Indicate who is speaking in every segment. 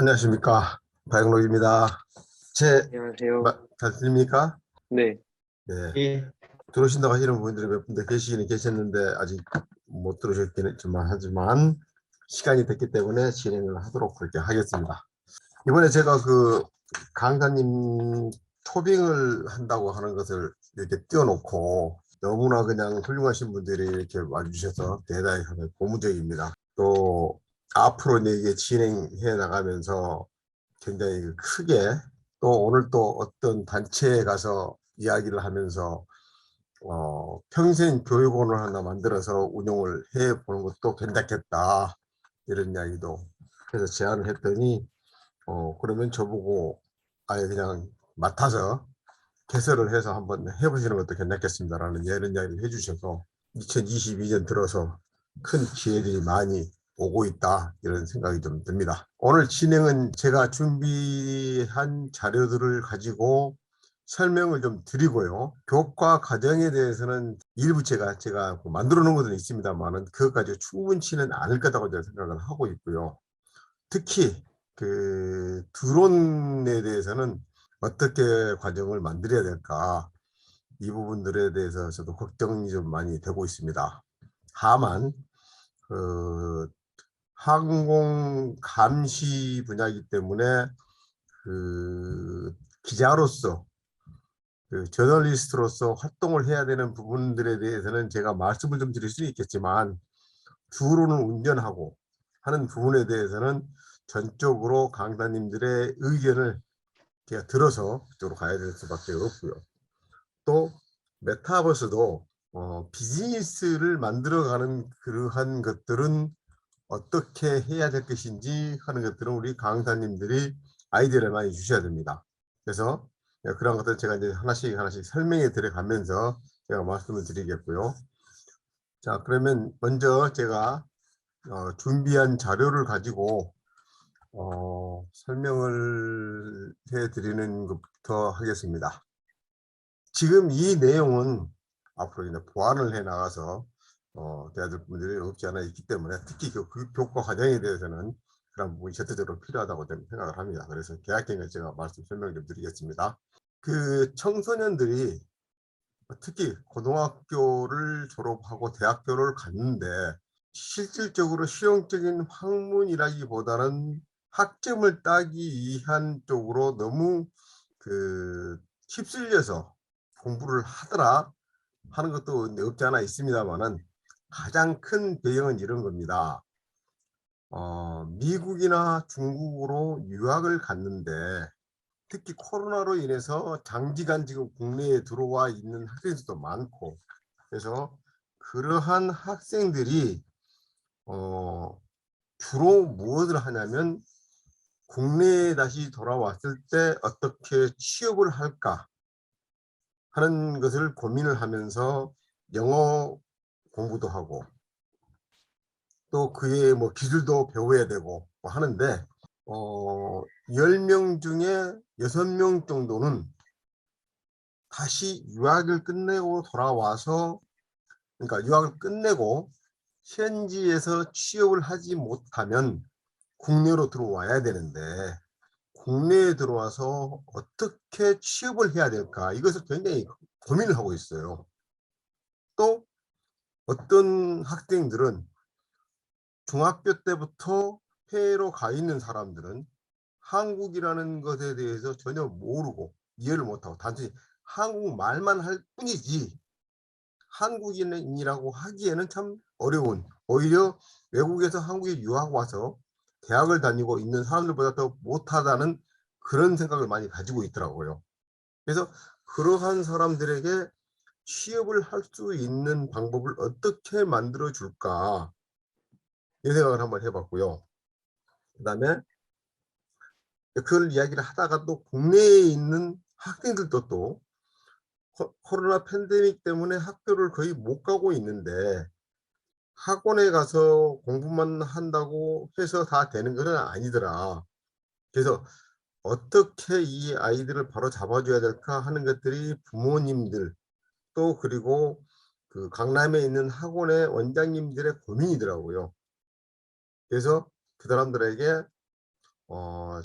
Speaker 1: 안녕하십니까. 박영록입니다.
Speaker 2: 안녕하세요.
Speaker 1: 잘 들립니까?
Speaker 2: 네,
Speaker 1: 네. 들어오신다고 하시는 분들이 몇 분들 계시긴 계셨는데 아직 못 들어오셨긴 하지만 시간이 됐기 때문에 진행을 하도록 그렇게 하겠습니다. 이번에 제가 그 강사님 토빙을 한다고 하는 것을 이렇게 띄워놓고 너무나 그냥 훌륭하신 분들이 이렇게 와주셔서 대단히 고무적입니다. 또 앞으로 이게 진행해 나가면서 굉장히 크게 또 오늘 또 어떤 단체에 가서 이야기를 하면서 평생 교육원을 하나 만들어서 운영을 해 보는 것도 괜찮겠다 이런 이야기도 그래서 제안을 했더니 그러면 저보고 아예 그냥 맡아서 개설을 해서 한번 해보시는 것도 괜찮겠습니다라는 이런 이야기를 해주셔서 2022년 들어서 큰 기회들이 많이 오고 있다 이런 생각이 좀 듭니다. 오늘 진행은 제가 준비한 자료들을 가지고 설명을 좀 드리고요. 교과 과정에 대해서는 일부 제가 만들어 놓은 것들은 있습니다만은 그것까지 충분치는 않을 거라고 제가 생각을 하고 있고요. 특히 그 드론에 대해서는 어떻게 과정을 만들어야 될까 이 부분들에 대해서 저도 걱정이 좀 많이 되고 있습니다. 다만 그 항공 감시 분야이기 때문에 그 기자로서 그 저널리스트로서 활동을 해야 되는 부분들에 대해서는 제가 말씀을 좀 드릴 수 있겠지만 주로는 운전하고 하는 부분에 대해서는 전적으로 강사님들의 의견을 제가 들어서 그쪽으로 가야 될 수밖에 없고요. 또 메타버스도 비즈니스를 만들어가는 그러한 것들은 어떻게 해야 될 것인지 하는 것들은 우리 강사님들이 아이디어를 많이 주셔야 됩니다. 그래서 그런 것들 제가 이제 하나씩 설명해 드려가면서 제가 말씀을 드리겠고요. 자, 그러면 먼저 제가 준비한 자료를 가지고 설명을 해 드리는 것부터 하겠습니다. 지금 이 내용은 앞으로 이제 보완을 해 나가서 돼야 될 분들이 없지 않아 있기 때문에 특히 교과 과정에 대해서는 그런 부분이 절대적으로 필요하다고 생각을 합니다. 그래서 계약경에 제가 설명 좀 드리겠습니다. 그 청소년들이 특히 고등학교를 졸업하고 대학교를 갔는데 실질적으로 실용적인 학문이라기보다는 학점을 따기 위한 쪽으로 너무 그 휩쓸려서 공부를 하더라 하는 것도 없지 않아 있습니다만은 가장 큰 배경은 이런 겁니다. 미국이나 중국으로 유학을 갔는데 특히 코로나로 인해서 장기간 지금 국내에 들어와 있는 학생들도 많고 그래서 그러한 학생들이 주로 무엇을 하냐면 국내에 다시 돌아왔을 때 어떻게 취업을 할까 하는 것을 고민을 하면서 영어 공부도 하고 또 그의 뭐 기술도 배워야 되고 뭐 하는데 10명 중에 6명 정도는 다시 유학을 끝내고 돌아와서 그러니까 유학을 끝내고 현지에서 취업을 하지 못하면 국내로 들어와야 되는데 국내에 들어와서 어떻게 취업을 해야 될까 이것을 굉장히 고민을 하고 있어요. 또 어떤 학생들은 중학교 때부터 해외로 가 있는 사람들은 한국이라는 것에 대해서 전혀 모르고 이해를 못하고 단순히 한국말만 할 뿐이지 한국인이라고 하기에는 참 어려운 오히려 외국에서 한국에 유학 와서 대학을 다니고 있는 사람들보다 더 못하다는 그런 생각을 많이 가지고 있더라고요. 그래서 그러한 사람들에게 취업을 할 수 있는 방법을 어떻게 만들어 줄까 이 생각을 한번 해봤고요. 그 다음에 그걸 이야기를 하다가 또 국내에 있는 학생들도 또 코로나 팬데믹 때문에 학교를 거의 못 가고 있는데 학원에 가서 공부만 한다고 해서 다 되는 것은 아니더라. 그래서 어떻게 이 아이들을 바로 잡아줘야 될까 하는 것들이 부모님들 또 그리고 그 강남에 있는 학원의 원장님들의 고민이더라고요. 그래서 그 사람들에게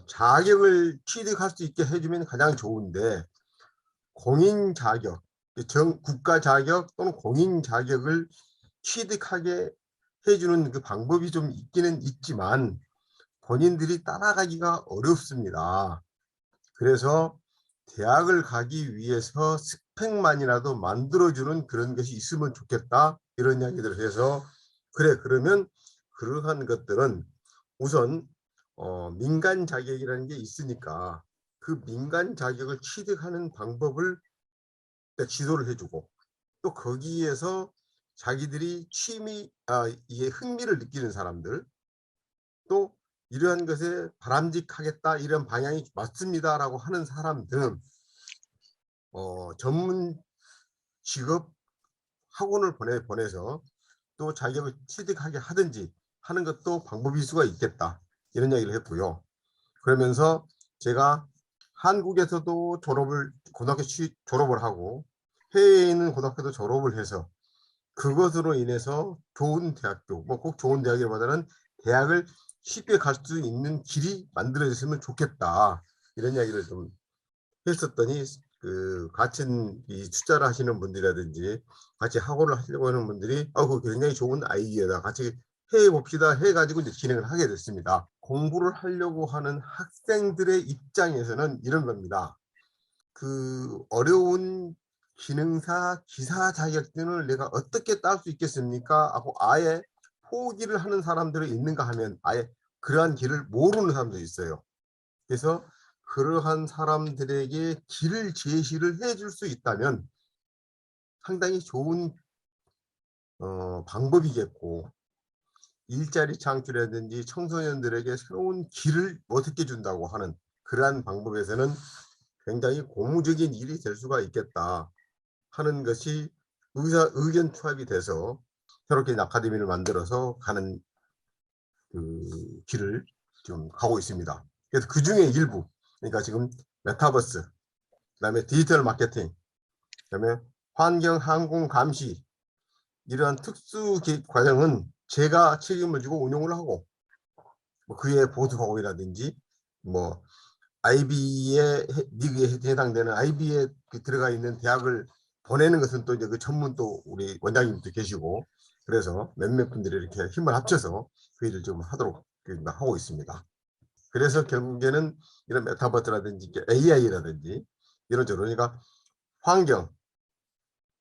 Speaker 1: 자격을 취득할 수 있게 해주면 가장 좋은데 공인 자격, 국가 자격 또는 공인 자격을 취득하게 해주는 그 방법이 좀 있기는 있지만 본인들이 따라가기가 어렵습니다. 그래서 대학을 가기 위해서 스펙만이라도 만들어주는 그런 것이 있으면 좋겠다 이런 이야기들을 해서 그래 그러면 그러한 것들은 우선 민간 자격이라는 게 있으니까 그 민간 자격을 취득하는 방법을 지도를 해주고 또 거기에서 자기들이 이게 흥미를 느끼는 사람들 또 이러한 것에 바람직하겠다 이런 방향이 맞습니다라고 하는 사람들은 전문 직업 학원을 보내서 또 자격을 취득하게 하든지 하는 것도 방법일 수가 있겠다 이런 이야기를 했고요. 그러면서 제가 한국에서도 고등학교 졸업을 하고 해외에 있는 고등학교도 졸업을 해서 그것으로 인해서 좋은 대학교, 뭐 꼭 좋은 대학이라기보다는 대학을 쉽게 갈 수 있는 길이 만들어졌으면 좋겠다 이런 이야기를 좀 했었더니 그 같은 이 투자를 하시는 분들이라든지 같이 학원을 하려고 하는 분들이 그거 굉장히 좋은 아이디어다 같이 해봅시다 해가지고 이제 진행을 하게 됐습니다. 공부를 하려고 하는 학생들의 입장에서는 이런 겁니다. 그 어려운 기능사 기사 자격증을 내가 어떻게 딸 수 있겠습니까 하고 아예 포기를 하는 사람들이 있는가 하면 아예 그러한 길을 모르는 사람도 있어요. 그래서 그러한 사람들에게 길 제시를 해줄 수 있다면 상당히 좋은 방법이겠고 일자리 창출이라든지 청소년들에게 새로운 길을 어떻게 준다고 하는 그러한 방법에서는 굉장히 고무적인 일이 될 수가 있겠다 하는 것이 의견 투합이 돼서 새롭게 아카데미를 만들어서 가는 그 길을 지금 가고 있습니다. 그래서 그 중에 일부, 그러니까 지금 메타버스, 그다음에 디지털 마케팅, 그다음에 환경 항공 감시 이러한 특수 과정은 제가 책임을 지고 운영을 하고 뭐 그에 보수 과목이라든지 뭐 IB에 미국에 해당되는 IB에 들어가 있는 대학을 보내는 것은 또 이제 그 전문 또 우리 원장님도 계시고 그래서 몇몇 분들이 이렇게 힘을 합쳐서 그 일을 좀 하도록 하고 있습니다. 그래서 결국에는 이런 메타버스라든지 AI라든지 이런저런 그러니까 환경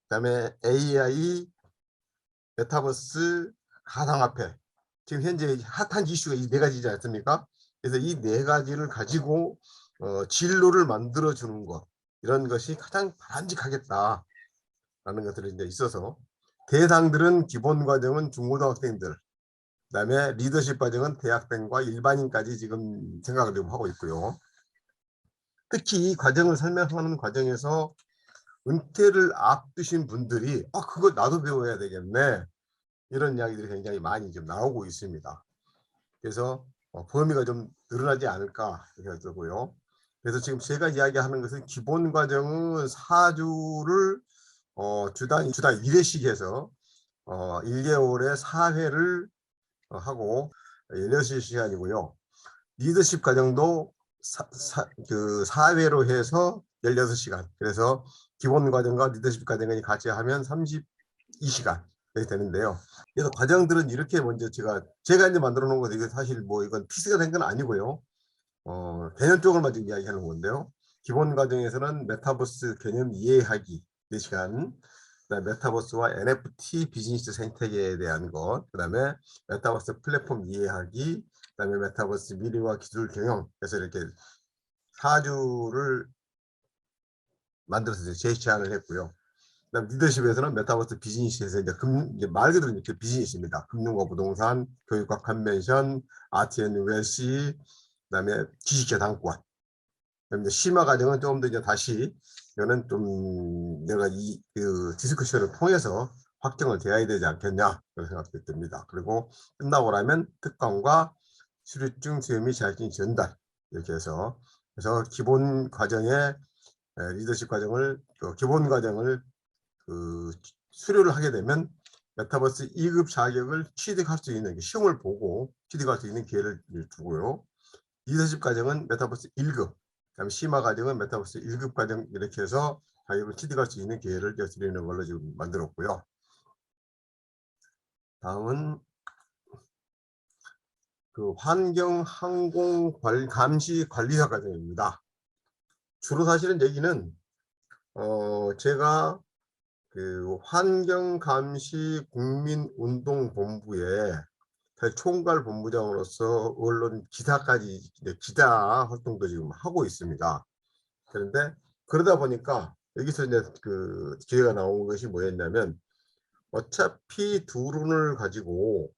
Speaker 1: 그다음에 AI 메타버스 가상화폐 지금 현재 핫한 이슈가 이 네 가지지 않습니까? 그래서 이 네 가지를 가지고 진로를 만들어 주는 것 이런 것이 가장 바람직하겠다라는 것들이 이제 있어서 대상들은 기본 과정은 중고등학생들 그다음에 리더십 과정은 대학생과 일반인까지 지금 생각을 좀 하고 있고요. 특히 이 과정을 설명하는 과정에서 은퇴를 앞두신 분들이 그거 나도 배워야 되겠네 이런 이야기들이 굉장히 많이 좀 나오고 있습니다. 그래서 범위가 좀 늘어나지 않을까 생각이 들고요. 그래서 지금 제가 이야기하는 것은 기본 과정은 4주를 주당 1회씩 해서 1개월에 4회를 하고 16시간이고요. 리더십 과정도 그 4회로 해서 16시간. 그래서 기본 과정과 리더십 과정을 같이 하면 32시간 되는데요. 그래서 과정들은 이렇게 먼저 제가 이제 만들어 놓은 건데 이거 사실 뭐 이건 피스가 된 건 아니고요. 개념적으로만 지금 이야기하는 건데요. 기본 과정에서는 메타버스 개념 이해하기 4시간, 그다음에 메타버스와 NFT 비즈니스 생태계에 대한 것, 그다음에 메타버스 플랫폼 이해하기, 그다음에 메타버스 미래와 기술 경영, 그래서 이렇게 4주를 만들어서 제시안을 했고요. 그다음 리더십에서는 메타버스 비즈니스에서 이제 말 그대로 이렇게 비즈니스입니다. 금융과 부동산, 교육과 컨벤션, 아트 앤 웰시, 그다음에 지식재단권. 그다음에 심화 과정은 조금 더 이제 다시 이거는 좀 내가 그 디스커션을 통해서 확정을 돼야 되지 않겠냐 그런 생각이 듭니다. 그리고 끝나고 나면 특강과 수료증 수여 및 자격증 전달 이렇게 해서 그래서 기본 과정에 리더십 과정을 기본 과정을 수료를 하게 되면 메타버스 2급 자격을 취득할 수 있는 시험을 보고 취득할 수 있는 기회를 주고요. 리더십 과정은 메타버스 1급, 그다음에 심화 과정은 메타버스 1급 과정 이렇게 해서 자격을 취득할 수 있는 기회를 드리는 걸로 지금 만들었고요. 다음은 그 환경 항공 감시 관리사 과정입니다. 주로 사실은 여기는 제가 그 환경감시 국민운동본부에 총괄 본부장으로서 언론 기사까지 기자 활동도 지금 하고 있습니다. 그런데 그러다 보니까 여기서 이제 그 기회가 나온 것이 뭐였냐면 어차피 드론을 가지고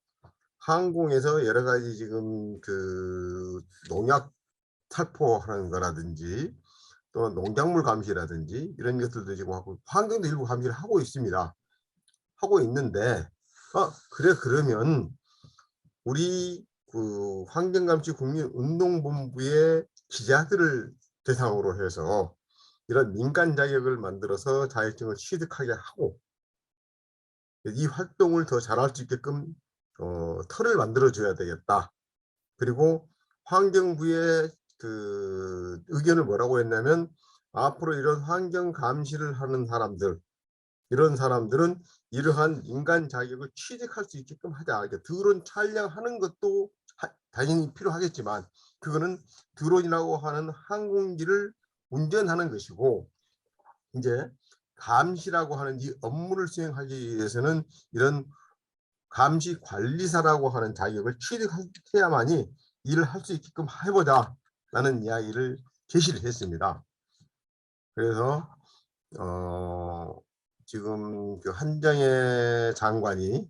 Speaker 1: 항공에서 여러 가지 지금 그 농약 살포하는 거라든지 또 농작물 감시라든지 이런 것들도 지금 하고 환경도 일부 감시를 하고 있습니다. 하고 있는데 그래 그러면 우리 그 환경감시 국민운동본부의 기자들을 대상으로 해서 이런 민간 자격을 만들어서 자격증을 취득하게 하고 이 활동을 더 잘할 수 있게끔 틀을 만들어 줘야 되겠다. 그리고 환경부의 그 의견을 뭐라고 했냐면 앞으로 이런 환경 감시를 하는 사람들 이런 사람들은 이러한 인간 자격을 취득할 수 있게끔 하자. 드론 촬영하는 것도 당연히 필요하겠지만 그거는 드론이라고 하는 항공기를 운전하는 것이고 이제 감시라고 하는 이 업무를 수행하기 위해서는 이런 감시 관리사라고 하는 자격을 취득해야만이 일을 할 수 있게끔 해보자 라는 이야기를 제시를 했습니다. 그래서 지금 그 한정혜 장관이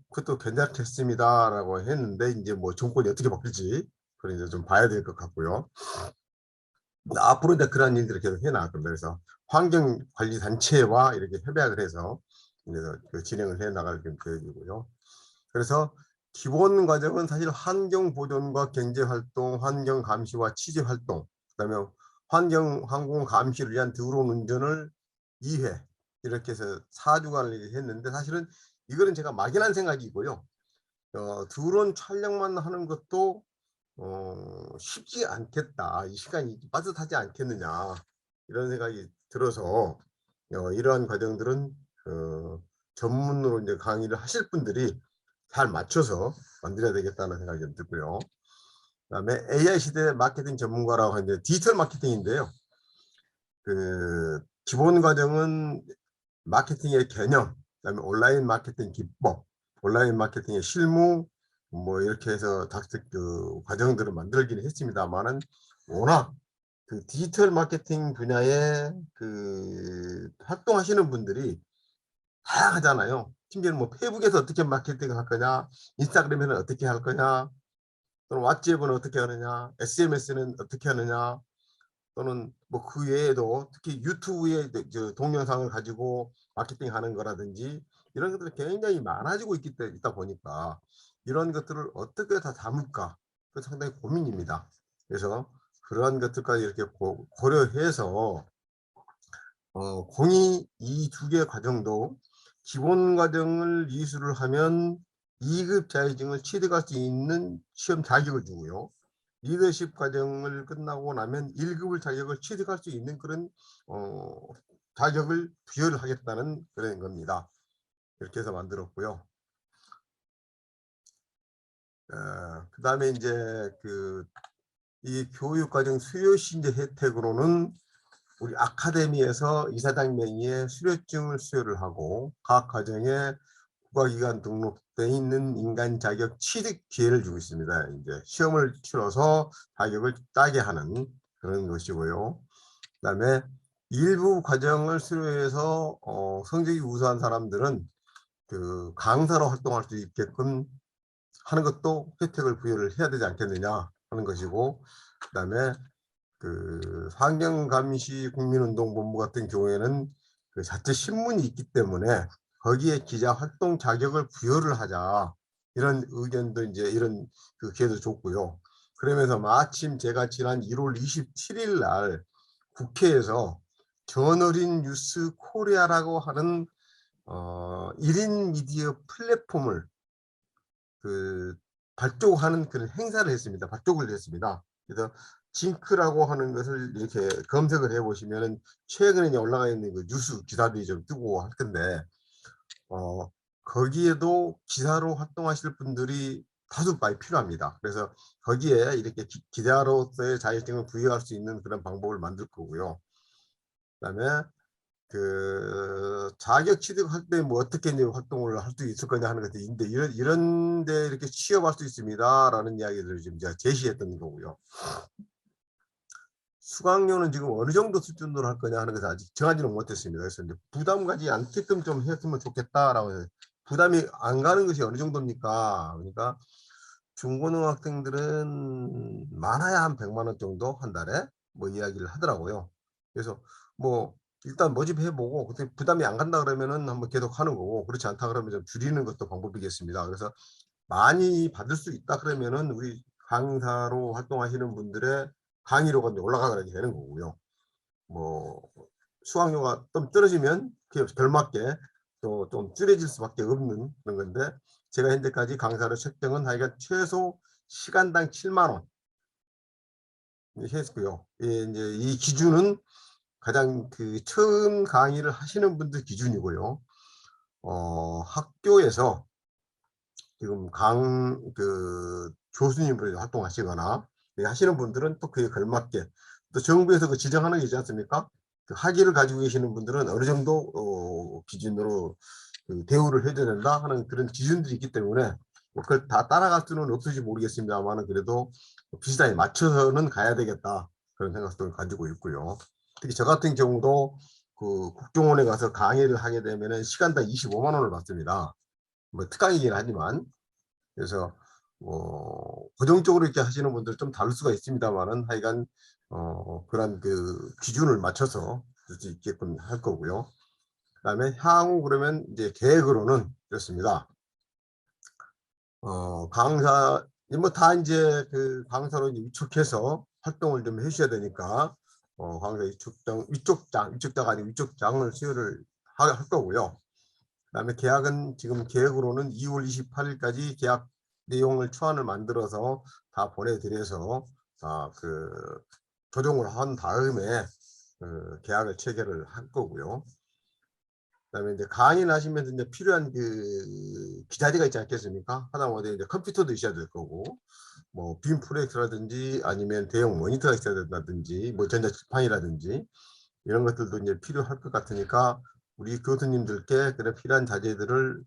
Speaker 1: 그것도 괜찮겠습니다 라고 했는데 이제 뭐 정권이 어떻게 바뀔지 그런 이제 좀 봐야 될 것 같고요. 앞으로 이제 그런 일들을 계속 해나갈 겁니다. 그래서 환경관리단체와 이렇게 협약을 해서 이제 그 진행을 해 나갈 계획이고요. 그래서 기본 과정은 사실 환경보존과 경제활동, 환경감시와 취재활동, 그다음에 환경 감시를 위한 드론 운전을 2회 이렇게 해서 4주간을 했는데 사실은 이거는 제가 막연한 생각이고요. 드론 촬영만 하는 것도 쉽지 않겠다. 이 시간이 빠듯하지 않겠느냐 이런 생각이 들어서 이러한 과정들은 전문으로 이제 강의를 하실 분들이 잘 맞춰서 만들어야 되겠다는 생각이 좀 들고요. 그다음에 AI 시대 마케팅 전문가라고 하는데 디지털 마케팅인데요. 그 기본 과정은 마케팅의 개념, 그다음에 온라인 마케팅 기법, 온라인 마케팅의 실무 뭐 이렇게 해서 그 과정들을 만들기는 했습니다만은 워낙 그 디지털 마케팅 분야에 그 활동하시는 분들이 다양하잖아요. 심지어는 뭐 페이북에서 어떻게 마케팅을 할 거냐, 인스타그램에는 어떻게 할 거냐, 또는 왓츠앱은 어떻게 하느냐, SNS는 어떻게 하느냐, 또는 뭐 그 외에도 특히 유튜브의 동영상을 가지고 마케팅하는 거라든지 이런 것들이 굉장히 많아지고 있다 보니까 이런 것들을 어떻게 다 담을까 그 상당히 고민입니다. 그래서 그러한 것들까지 이렇게 고려해서 공이 이 두 개 과정도 기본 과정을 이수를 하면 2급 자격증을 취득할 수 있는 시험 자격을 주고요. 리더십 과정을 끝나고 나면 1급을 자격을 취득할 수 있는 그런 자격을 부여를 하겠다는 그런 겁니다. 이렇게 해서 만들었고요. 그 다음에 이제 이 교육과정 수료신제 혜택으로는 우리 아카데미에서 이사장 명의의 수료증을 수여를 하고 각 과정에 국가기관 등록돼 있는 인간 자격 취득 기회를 주고 있습니다. 이제 시험을 치러서 자격을 따게 하는 그런 것이고요. 그다음에 일부 과정을 수료해서 성적이 우수한 사람들은 그 강사로 활동할 수 있게끔 하는 것도 혜택을 부여를 해야 되지 않겠느냐 하는 것이고, 그다음에 그 환경감시 국민운동본부 같은 경우에는 그 자체 신문이 있기 때문에 거기에 기자 활동 자격을 부여를 하자 이런 의견도 이제 이런 그 기회도 줬고요. 그러면서 마침 제가 지난 1월 27일 날 국회에서 저널인 뉴스 코리아라고 하는 1인 미디어 플랫폼을 그 발족하는 그런 행사를 했습니다. 발족을 했습니다. 그래서 징크라고 하는 것을 이렇게 검색을 해보시면은 최근에 이제 올라가 있는 그 뉴스 기사들이 좀 뜨고 할 건데, 거기에도 기사로 활동하실 분들이 다수 많이 필요합니다. 그래서 거기에 이렇게 기자로서의 자격증을 부여할 수 있는 그런 방법을 만들 거고요. 그다음에 그 자격 취득할 때 뭐 어떻게 이제 활동을 할 수 있을 거냐 하는 것도 있는데, 이런데 이렇게 취업할 수 있습니다라는 이야기를 지금 제가 제시했던 거고요. 수강료는 지금 어느 정도 수준으로 할 거냐 하는 것을 아직 정하지는 못했습니다. 그래서 이제 부담 가지 않게끔 좀 했으면 좋겠다라고 해서, 부담이 안 가는 것이 어느 정도입니까? 그러니까 중고등학생들은 많아야 한 100만 원 정도 한 달에 뭐 이야기를 하더라고요. 그래서 뭐 일단 모집해보고 그때 부담이 안 간다 그러면은 한번 계속 하는 거고, 그렇지 않다 그러면 좀 줄이는 것도 방법이겠습니다. 그래서 많이 받을 수 있다 그러면은 우리 강사로 활동하시는 분들의 강의료가 이제 올라가게 되는 거고요. 뭐 수강료가 좀 떨어지면 그에 걸맞게 또 좀 줄여질 수밖에 없는 그런 건데, 제가 현재까지 강사로 책정은 하여간 최소 시간당 7만 원 했고요. 예, 이제 이 기준은 가장 그 처음 강의를 하시는 분들 기준이고요. 학교에서 지금 그 교수님으로 활동하시거나 하시는 분들은 또 그에 걸맞게, 또 정부에서 그 지정하는 게 있지 않습니까? 그 학위를 가지고 계시는 분들은 어느 정도 기준으로 그 대우를 해줘야 된다 하는 그런 기준들이 있기 때문에, 뭐 그걸 다 따라갈 수는 없을지 모르겠습니다만, 그래도 비슷하게 맞춰서는 가야 되겠다 그런 생각도 가지고 있고요. 특히 저 같은 경우도 그 국정원에 가서 강의를 하게 되면은 시간당 25만 원을 받습니다. 뭐 특강이긴 하지만. 그래서 고정적으로 이렇게 하시는 분들 좀 다를 수가 있습니다만은, 하여간 그런 그 기준을 맞춰서 할 수 있게끔 할 거고요. 그다음에 향후 그러면 이제 계획으로는 이렇습니다. 강사 뭐 다 이제 그 강사로 위촉해서 활동을 좀 해주셔야 되니까, 강사 위촉장 아니고 위촉장을 수여를 할 거고요. 그다음에 계약은 지금 계획으로는 2월 28일까지 계약 내용을 초안을 만들어서 다 보내드려서 그 조정을 한 다음에 그 계약을 체결을 할 거고요. 그다음에 이제 강의를 하시면서 이제 필요한 그 기자재가 있지 않겠습니까? 하다못해 이제 컴퓨터도 있어야 될 거고, 뭐 빔 프로젝터라든지 아니면 대형 모니터가 있어야 된다든지, 뭐 전자칠판이라든지 이런 것들도 이제 필요할 것 같으니까, 우리 교수님들께 그런 필요한 자재들을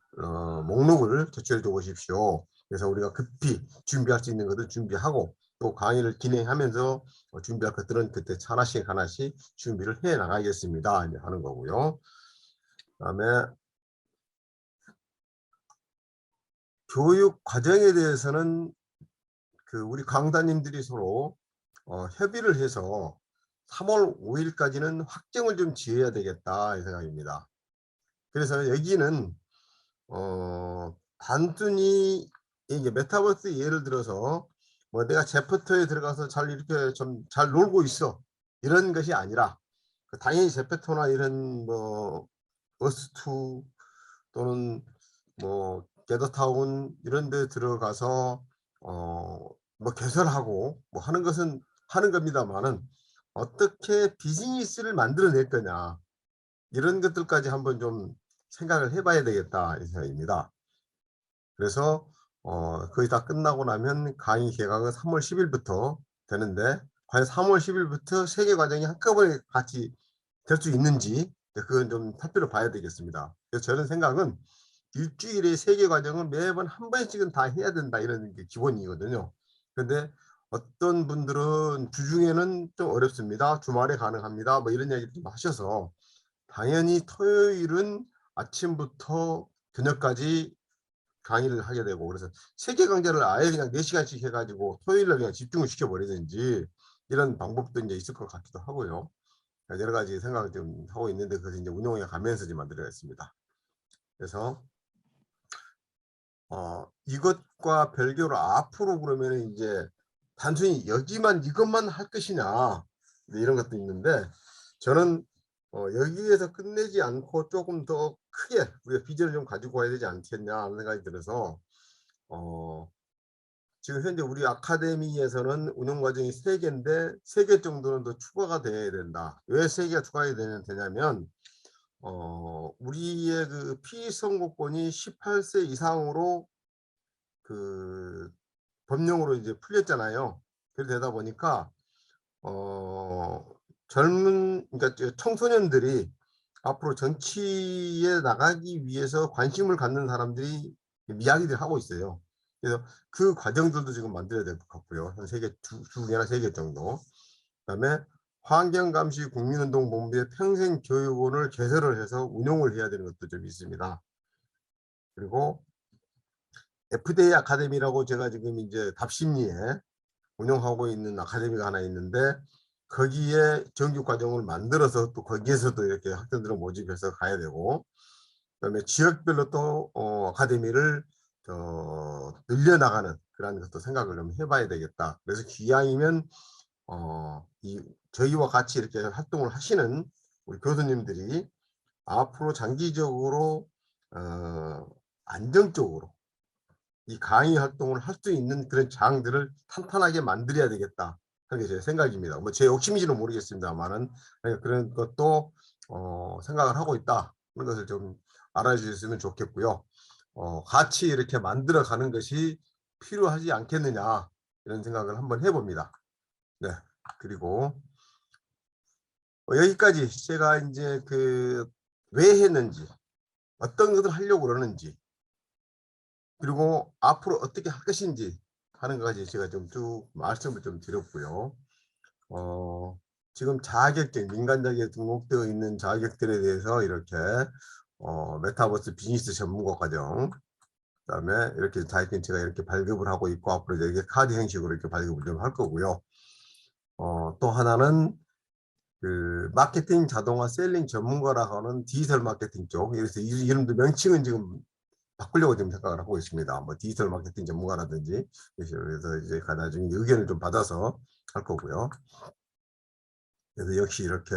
Speaker 1: 목록을 제출해 줘 보십시오. 그래서 우리가 급히 준비할 수 있는 것을 준비하고, 또 강의를 진행하면서 준비할 것들은 그때 하나씩 하나씩 준비를 해 나가겠습니다. 이제 하는 거고요. 그다음에 교육 과정에 대해서는 그 우리 강사님들이 서로 협의를 해서 3월 5일까지는 확정을 좀 지어야 되겠다 이 생각입니다. 그래서 여기는 단순히 이제 메타버스 예를 들어서 뭐 내가 제프터에 들어가서 잘 이렇게 좀 잘 놀고 있어 이런 것이 아니라, 당연히 제페토나 이런 뭐 어스투 또는 뭐 게더타운 이런 데 들어가서 뭐 개설하고 뭐 하는 것은 하는 겁니다만은, 어떻게 비즈니스를 만들어낼 거냐 이런 것들까지 한번 좀 생각을 해봐야 되겠다 이 생각입니다. 그래서 거의 다 끝나고 나면 강의 개강은 3월 10일부터 되는데, 과연 3월 10일부터 세 개 과정이 한꺼번에 같이 될 수 있는지 그건 좀 살펴 봐야 되겠습니다. 그래서 저는 생각은 일주일에 세 개 과정은 매번 한 번씩은 다 해야 된다 이런 게 기본이거든요. 그런데 어떤 분들은 주중에는 좀 어렵습니다. 주말에 가능합니다. 뭐 이런 얘기를 좀 하셔서, 당연히 토요일은 아침부터 저녁까지 강의를 하게 되고, 그래서 세계 강좌를 아예 그냥 4시간씩 해가지고 토요일날 그냥 집중을 시켜버리든지 이런 방법도 이제 있을 것 같기도 하고요. 여러 가지 생각을 좀 하고 있는데, 그것을 이제 운영해 가면서 좀 만들어야겠습니다. 그래서 이것과 별개로 앞으로 그러면 이제 단순히 여기만 이것만 할 것이냐 이런 것도 있는데, 저는 여기에서 끝내지 않고 조금 더 크게 우리가 비전을 좀 가지고 와야 되지 않겠냐 하는 생각이 들어서 지금 현재 우리 아카데미에서는 운영 과정이 3개인데 3개 정도는 더 추가가 돼야 된다. 왜 3개가 추가가 되냐면 우리의 그 피선거권이 18세 이상으로 그 법령으로 이제 풀렸잖아요. 그렇게 되다 보니까 그러니까 청소년들이 앞으로 정치에 나가기 위해서 관심을 갖는 사람들이 이야기들 하고 있어요. 그래서 그 과정들도 지금 만들어야 될 것 같고요. 한 두 개나 3개 정도. 그다음에 환경감시 국민운동본부의 평생교육원을 개설을 해서 운영을 해야 되는 것도 좀 있습니다. 그리고 FDA 아카데미라고 제가 지금 이제 답심리에 운영하고 있는 아카데미가 하나 있는데 거기에 정규 과정을 만들어서 또 거기에서도 이렇게 학생들을 모집해서 가야 되고, 그다음에 지역별로 또 아카데미를 늘려나가는 그런 것도 생각을 좀 해봐야 되겠다. 그래서 기왕이면 저희와 같이 이렇게 활동을 하시는 우리 교수님들이 앞으로 장기적으로 안정적으로 이 강의 활동을 할 수 있는 그런 장들을 탄탄하게 만들어야 되겠다 하는 게 제 생각입니다. 뭐 제 욕심인지는 모르겠습니다만은 그런 것도 생각을 하고 있다 그런 것을 좀 알아주셨으면 좋겠고요. 같이 이렇게 만들어 가는 것이 필요하지 않겠느냐 이런 생각을 한번 해봅니다. 네. 그리고 여기까지 제가 이제 왜 했는지, 어떤 것을 하려고 그러는지, 그리고 앞으로 어떻게 할 것인지 하는 것까지 제가 좀 쭉 말씀을 좀 드렸고요. 지금 자격증, 민간 자격에 등록되어 있는 자격들에 대해서 이렇게 메타버스 비즈니스 전문가 과정, 그다음에 이렇게 자격증 제가 이렇게 발급을 하고 있고 앞으로 이렇게 카드 형식으로 이렇게 발급을 좀 할 거고요. 또 하나는 그 마케팅 자동화 셀링 전문가라고 하는 디지털 마케팅 쪽, 그래서 이름도 명칭은 지금 바꾸려고 지금 생각을 하고 있습니다. 뭐 디지털 마케팅 전문가라든지, 그래서 이제 나중에 의견을 좀 받아서 할 거고요. 그래서 역시 이렇게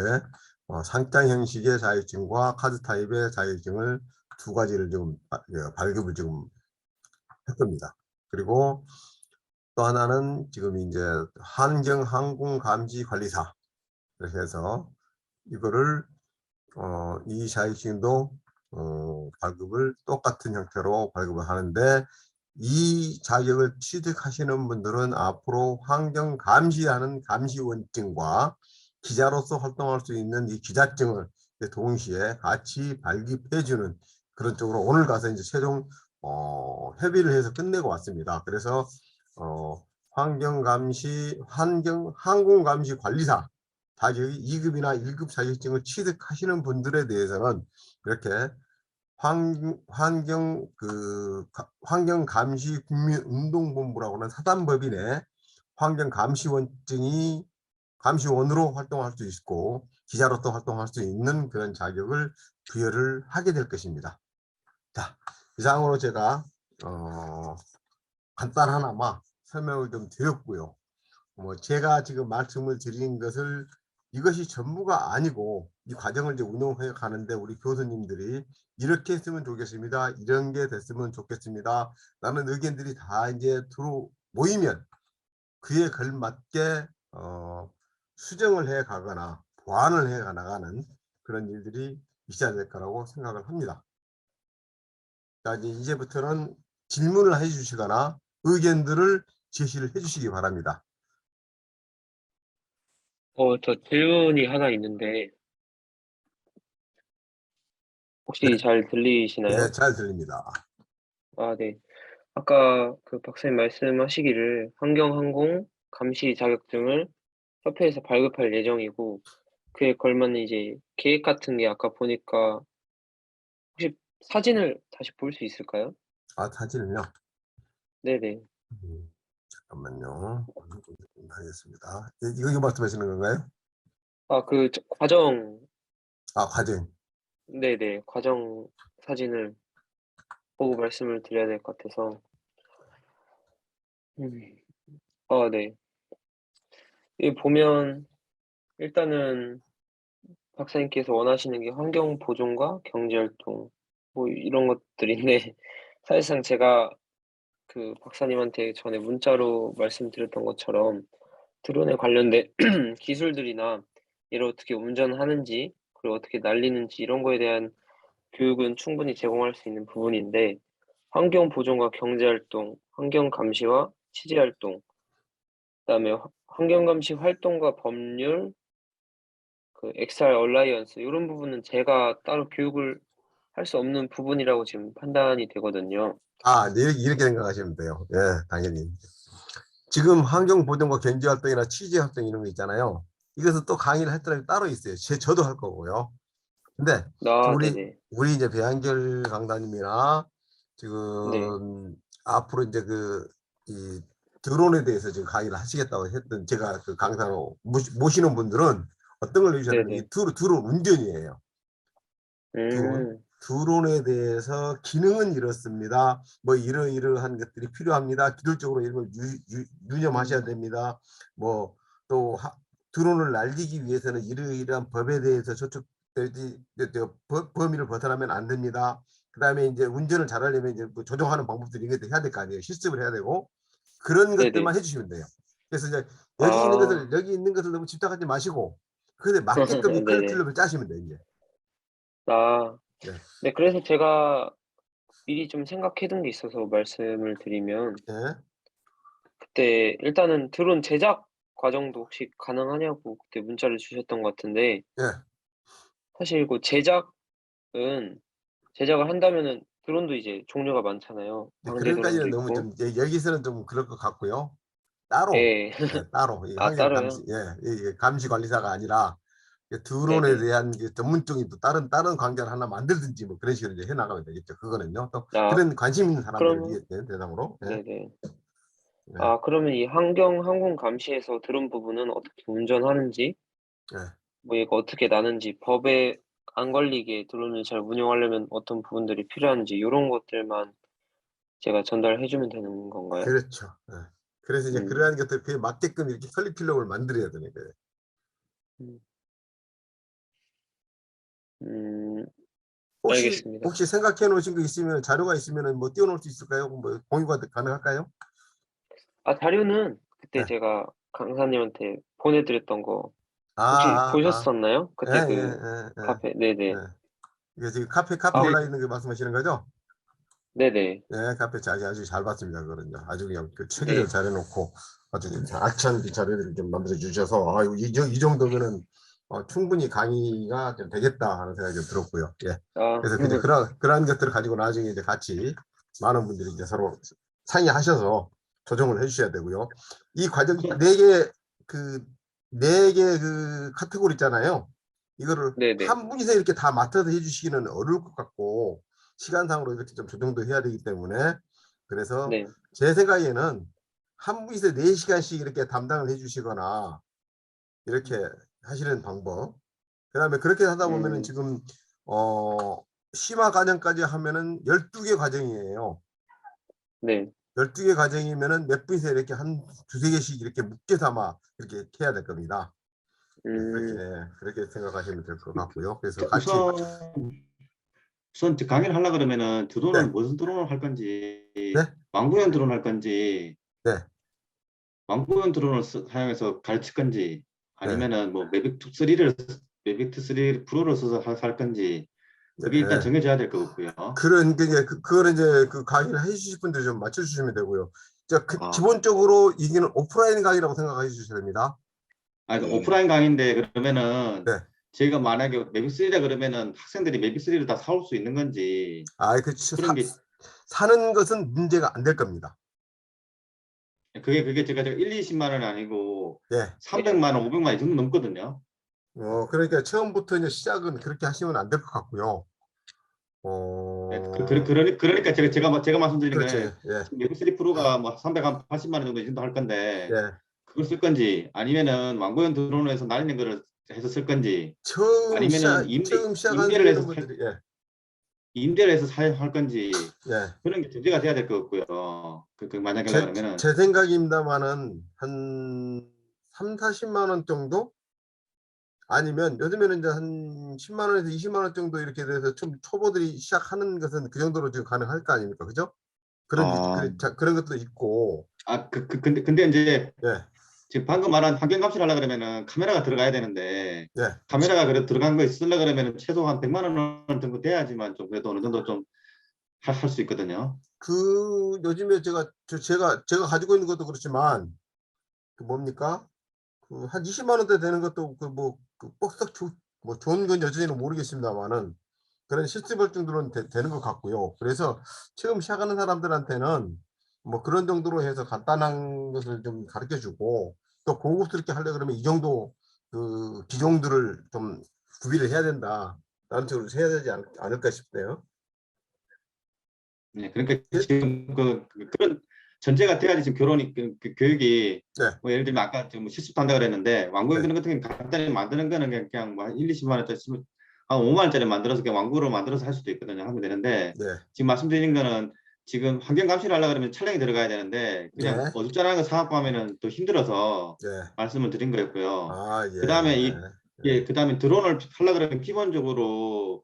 Speaker 1: 상장 형식의 자격증과 카드 타입의 자격증을 2가지를 지금 발급을 지금 할 겁니다. 그리고 또 하나는 지금 이제 환경 항공 감시 관리사, 이렇게 해서 이거를 이 자격증도 발급을 똑같은 형태로 발급을 하는데, 이 자격을 취득하시는 분들은 앞으로 환경 감시하는 감시원증과 기자로서 활동할 수 있는 이 기자증을 동시에 같이 발급해주는 그런 쪽으로 오늘 가서 이제 최종 협의를 해서 끝내고 왔습니다. 그래서 항공감시관리사 자격이 2급이나 1급 자격증을 취득하시는 분들에 대해서는 이렇게 환경감시국민운동본부라고 하는 사단법인의 환경감시원증이 감시원으로 활동할 수 있고 기자로서 활동할 수 있는 그런 자격을 부여를 하게 될 것입니다. 자, 이상으로 제가 간단하나마 설명을 좀 드렸고요. 뭐 제가 지금 말씀을 드린 것을 이것이 전부가 아니고 이 과정을 이제 운영해 가는데 우리 교수님들이 이렇게 했으면 좋겠습니다. 이런 게 됐으면 좋겠습니다. 라는 의견들이 다 이제 모이면 그에 걸맞게 수정을 해 가거나 보완을 해 나가는 그런 일들이 있어야 될 거라고 생각을 합니다. 자, 이제부터는 질문을 해 주시거나 의견들을 제시를 해 주시기 바랍니다.
Speaker 2: 저 질문이 하나 있는데, 혹시 잘 들리시나요?
Speaker 1: 네, 잘 들립니다.
Speaker 2: 아, 네. 아까 그 박사님 말씀하시기를 환경항공 감시 자격증을 협회에서 발급할 예정이고, 그에 걸맞는 이제 계획 같은 게 아까 보니까 혹시 사진을 다시 볼 수 있을까요?
Speaker 1: 사진은요?
Speaker 2: 네네.
Speaker 1: 잠깐만요. 하겠습니다. 이거 말씀하시는 건가요?
Speaker 2: 과정,
Speaker 1: 과정.
Speaker 2: 네네. 과정 사진을 보고 말씀을 드려야 될 것 같아서. 음. 네. 이 보면 일단은 박사님께서 원하시는 게 환경 보존과 경제 활동 뭐 이런 것들인데 사실상 제가 그 박사님한테 전에 문자로 말씀드렸던 것처럼 드론에 관련된 기술들이나 얘를 어떻게 운전하는지 그리고 어떻게 날리는지 이런 거에 대한 교육은 충분히 제공할 수 있는 부분인데 환경 보존과 경제 활동, 환경 감시와 취재 활동, 그다음에 환경 감시 활동과 법률, 그 XR 얼라이언스 요런 부분은 제가 따로 교육을 할 수 없는 부분이라고 지금 판단이 되거든요.
Speaker 1: 네, 이렇게 생각하시면 돼요. 예, 당연히. 지금 환경보전과 경제활동이나 취재활동 이런 거 있잖아요. 이것은 또 강의를 할 사람이 따로 있어요. 저도 할 거고요. 근데
Speaker 2: 아
Speaker 1: 우리
Speaker 2: 네네.
Speaker 1: 우리 이제 배한결 강사님이나
Speaker 2: 네.
Speaker 1: 지금 앞으로 이제 이 드론에 대해서 지금 강의를 하시겠다고 했던 제가 그 강사로 모시는 분들은 어떤 걸 해주셨냐면 이
Speaker 2: 네네.
Speaker 1: 드론 운전이에요. 드론.
Speaker 2: 음.
Speaker 1: 드론에 대해서 기능은 이렇습니다. 뭐 이러이러한 것들이 필요합니다. 기술적으로 이런 걸 유념하셔야 됩니다. 뭐 또 드론을 날리기 위해서는 이러이러한 법에 대해서 저촉되지 범위를 벗어나면 안 됩니다. 그다음에 이제 운전을 잘하려면 이제 뭐 조종하는 방법들이 해야 될 거 아니에요. 실습을 해야 되고 그런
Speaker 2: 네네.
Speaker 1: 것들만 해주시면 돼요. 그래서 이제
Speaker 2: 아.
Speaker 1: 여기 있는 것을 너무 집착하지 마시고 그에 맞게끔 이
Speaker 2: 네네.
Speaker 1: 커리큘럼을 짜시면 돼요. 이제.
Speaker 2: 아.
Speaker 1: 네.
Speaker 2: 네 그래서 제가 미리 좀 생각해 둔 게 있어서 말씀을 드리면
Speaker 1: 네.
Speaker 2: 그때 일단은 드론 제작 과정도 혹시 가능하냐고 그때 문자를 주셨던 것 같은데
Speaker 1: 네.
Speaker 2: 사실 그 제작을 한다면은 드론도 이제 종류가 많잖아요.
Speaker 1: 네,
Speaker 2: 방제
Speaker 1: 그런까지는
Speaker 2: 드론도
Speaker 1: 너무
Speaker 2: 있고.
Speaker 1: 좀 여기서는 좀 그럴 것 같고요. 따로
Speaker 2: 예.
Speaker 1: 따로 이
Speaker 2: 아
Speaker 1: 환경 감시
Speaker 2: 따로요?
Speaker 1: 이 감시 관리사가 아니라 드론에
Speaker 2: 네네.
Speaker 1: 대한 전문적인 또 다른 관계를 하나 만들든지 뭐 그런 식으로 이제 해 나가면 되겠죠. 그거는요. 또
Speaker 2: 아
Speaker 1: 그런 관심 있는 사람들을
Speaker 2: 그러면
Speaker 1: 위해 대상으로. 예.
Speaker 2: 네네.
Speaker 1: 예.
Speaker 2: 아 그러면 이 환경 항공 감시에서 드론 부분은 어떻게 운전하는지
Speaker 1: 예.
Speaker 2: 뭐 얘가 어떻게 나는지 법에 안 걸리게 드론을 잘 운영하려면 어떤 부분들이 필요한지 요런 것들만 제가 전달해 주면 되는 건가요?
Speaker 1: 그렇죠. 예. 그래서 이제
Speaker 2: 음.
Speaker 1: 그러한 것들 그에 맞게끔 이렇게 커리큘럼을 만들어야 되는 거예요.
Speaker 2: 음. 음.
Speaker 1: 혹시
Speaker 2: 알겠습니다.
Speaker 1: 혹시 생각해 놓으신 거 있으면 자료가 있으면 뭐 띄워놓을 수 있을까요? 뭐 공유가 가능할까요?
Speaker 2: 아 자료는 그때
Speaker 1: 네.
Speaker 2: 제가 강사님한테 보내 드렸던 거
Speaker 1: 아,
Speaker 2: 혹시
Speaker 1: 아, 아.
Speaker 2: 보셨었나요?
Speaker 1: 예,
Speaker 2: 그때 그
Speaker 1: 예, 예,
Speaker 2: 카페
Speaker 1: 예.
Speaker 2: 네네.
Speaker 1: 예. 이게 지금 카페
Speaker 2: 아
Speaker 1: 올라 있는 거 말씀하시는 거죠?
Speaker 2: 네네.
Speaker 1: 네, 카페 아주 잘 봤습니다. 그거는요. 아주 그냥 그 체계적으로
Speaker 2: 네.
Speaker 1: 잘 해놓고 아주 알찬 자료들을 좀 만들어 주셔서 이 정도면은 충분히 강의가 좀 되겠다 하는 생각이 좀 들었고요. 예.
Speaker 2: 아
Speaker 1: 그래서 이제 그러한 것들을 가지고 나중에 이제 같이 많은 분들이 이제 서로 상의하셔서 조정을 해주셔야 되고요. 이 과정 그 네 개 그 카테고리 있잖아요. 이거를
Speaker 2: 네네.
Speaker 1: 한 분이서 이렇게 다 맡아서 해주시기는 어려울 것 같고 시간상으로 이렇게 좀 조정도 해야 되기 때문에 그래서
Speaker 2: 네.
Speaker 1: 제 생각에는 한 분이서 4시간씩 이렇게 담당을 해주시거나 이렇게 하시는 방법. 그다음에 그렇게 하다 보면은
Speaker 2: 음
Speaker 1: 지금 어 심화 과정까지 하면은 12개 과정이에요.
Speaker 2: 네.
Speaker 1: 12개 과정이면은 몇 분이서 이렇게 한 두세 개씩 이렇게 묶여서 아마 그렇게 해야 될 겁니다. 예,
Speaker 2: 음
Speaker 1: 그렇게 생각하시면 될 것 같고요. 그래서
Speaker 3: 자,
Speaker 1: 같이
Speaker 3: 우선 강의를 하려 그러면은
Speaker 1: 네,
Speaker 3: 드론은 무슨 드론을 할 건지,
Speaker 1: 네,
Speaker 3: 왕구형 드론 할 건지,
Speaker 1: 네,
Speaker 3: 왕구형 드론을 사용해서 가르칠 건지,
Speaker 1: 네,
Speaker 3: 아니면은 뭐 매빅2 3 프로를 써서 할 건지,
Speaker 1: 네.
Speaker 3: 그게 일단
Speaker 1: 네.
Speaker 3: 정해져야 될 것 같고요.
Speaker 1: 그런 게 이제 그거는 이제 그 강의를 해주실 분들이 좀 맞춰주시면 되고요.
Speaker 3: 아,
Speaker 1: 기본적으로 이게는 오프라인 강의라고 생각해 주셔야 됩니다.
Speaker 3: 아니, 오프라인 강의인데 그러면은
Speaker 1: 네.
Speaker 3: 저희가 만약에 매빅3라 그러면은 학생들이 매빅3를 다 사올 수 있는 건지, 그런 게,
Speaker 1: 사는 것은 문제가 안 될 겁니다.
Speaker 3: 그게 제가 1, 20만 원이 아니고
Speaker 1: 예.
Speaker 3: 300만 원, 500만 원 이 정도 넘거든요.
Speaker 1: 그러니까 처음부터 이제 시작은 그렇게 하시면 안 될 것 같고요.
Speaker 3: 네,
Speaker 1: 어,
Speaker 3: 그러니까 제가 말씀드린
Speaker 1: 그렇죠.
Speaker 3: 거는
Speaker 1: 예.
Speaker 3: 매빅3 프로가 뭐 380만 원 정도 이 정도 할 건데
Speaker 1: 예.
Speaker 3: 그걸 쓸 건지 아니면은 왕고형 드론에서 날리는 거를 해서 쓸 건지 아니면은
Speaker 1: 처음
Speaker 3: 임대를 해서
Speaker 1: 시작하시는 분들이, 예.
Speaker 3: 임대를 해서 사용할 건지
Speaker 1: 예.
Speaker 3: 그런 게 전제가 돼야 될 것 같고요. 만약에 그러면은
Speaker 1: 제 생각입니다만은 한 3, 40만 원 정도? 아니면 요즘에는 이제 한 10만 원에서 20만 원 정도 이렇게 돼서 좀 초보들이 시작하는 것은 그 정도로 지금 가능할 거 아닙니까? 그죠? 그런 것도 있고.
Speaker 3: 근데 이제
Speaker 1: 예,
Speaker 3: 지금 방금 말한 환경 감시를 하려 그러면은 카메라가 들어가야 되는데
Speaker 1: 예.
Speaker 3: 카메라가 그래 들어간 거 쓰려 그러면은 최소 한 100만 원 정도 돼야지만 좀 그래도 어느 정도 좀 할 수 있거든요.
Speaker 1: 요즘에 제가 가지고 있는 것도 그렇지만 그 뭡니까? 그 한 20만 원대 되는 것도 뭐 좋은 건 여전히는 모르겠습니다만은 그런 실습할 정도는 되는 것 같고요. 그래서 처음 시작하는 사람들한테는 뭐 그런 정도로 해서 간단한 것을 좀 가르쳐 주고 또 고급스럽게 하려 그러면 이 정도 그 비용들을 좀 구비를 해야 된다. 라는 식으로 해야 되지 않을까 싶네요.
Speaker 3: 네, 그러니까
Speaker 1: 예?
Speaker 3: 지금 그런 전제가 돼야지 지금 교육이
Speaker 1: 네,
Speaker 3: 뭐 예를 들면 아까 지금 뭐 실습도 한다 그랬는데 완구형
Speaker 1: 네,
Speaker 3: 드는 같은 경우는 간단히 만드는 거는 그냥 뭐 한 1, 20만 원짜리 한 5만 원짜리 만들어서 그냥 완구로 만들어서 할 수도 있거든요. 하면 되는데
Speaker 1: 네,
Speaker 3: 지금 말씀드린 거는 지금 환경 감시를 하려고 그러면 촬영이 들어가야 되는데 그냥
Speaker 1: 네,
Speaker 3: 어줍잖은 거 사갖고 하면은 또 힘들어서
Speaker 1: 네.
Speaker 3: 말씀을 드린 거였고요.
Speaker 1: 아, 예,
Speaker 3: 그다음에
Speaker 1: 예.
Speaker 3: 그다음에 드론을 하려고 그러면 기본적으로